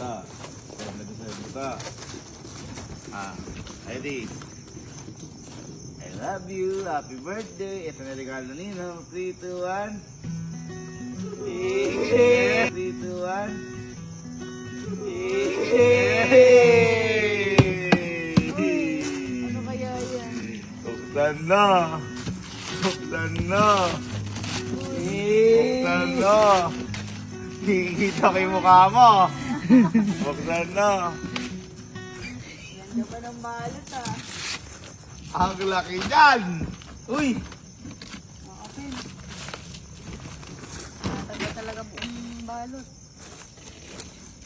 buta. Lagay sa'yo buta. Ready? I love you. Happy birthday. Ito na regalo nino. 3, 2, 1. 3, 2, 1. Ano kaya yan? Buksan na. Buksan na. Buksan na. Kikita ko yung mukha mo. Buksan na. Ganda pa ng balot ah. Ang laki dyan. Uy. Makapin. Matagal talaga buong balot.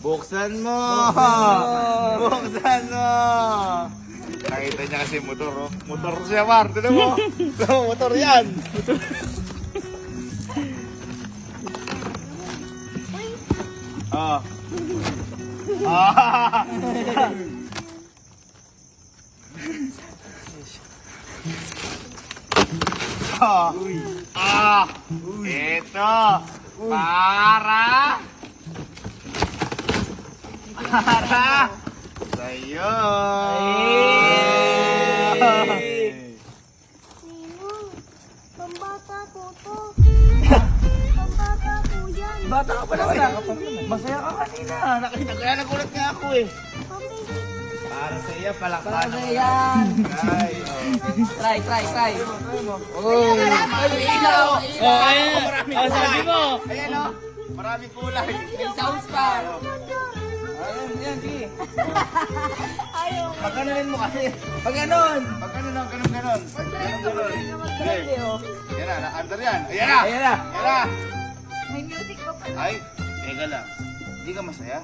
Buksan mo. Buksan mo. Nakita niya kasi motor, oh. Motor siya, Mar. Tignan mo. Motor yan. Ah. Ito. Para sa'yo. Nino, pambata ko to. Pambata ko yan. Bata ka pala. Masaya ka kanina. Nakita ko yan. Nagulat nga ako eh. Para sa iya, palakpakan. Para sa yan. Guys. Try. Oh, ilaw. Maraming kulay. Sabi mo. Ayan o. Maraming kulay. May sounds pa. Ayan, sige. Ayaw. Pagkanonin mo kasi. Pag ganon. Pag ganun, ganun. Hindi oh. Yan na, under yan. Ayan na. Ayan na. Ayan na. May music pa pala. Ay, teka lang. Hindi ka masaya?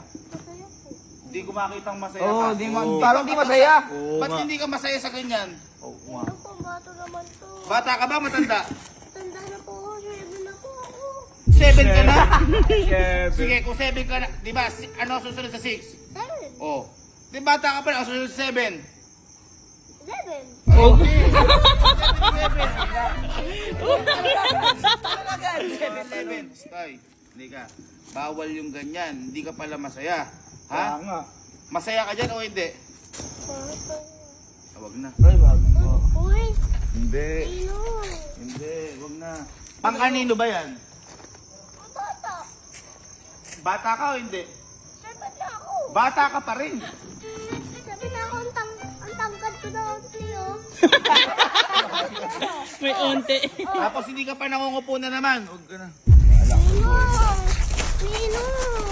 Hindi ko makitang masaya Oo, ka. di parang di masaya. Ba't hindi ka masaya sa ganyan? Ano pambata naman to? Bata ka ba, matanda? Tanda na po ako. 7 na po ako. 7 ka na? Sige, kung 7 ka na, di ba, ano susunod sa 6? 7. Oh. Di bata ka pa na, susunod sa 7. 11. Okay. 7. Stay. Hindi ka. Bawal yung ganyan. Hindi ka pala masaya. Ha? Masaya ka dyan o hindi? Wag na. Uy, Hindi. Nino. Hindi. Wag na. Pang kanino ba yan? Bata. Bata ka o hindi? 7 na ako. Bata ka pa rin. 7 na ako. Ang tangkad ko na ako. May onte. Tapos hindi ka pa nangungupo na naman. Huwag ka na. Nino. Nino.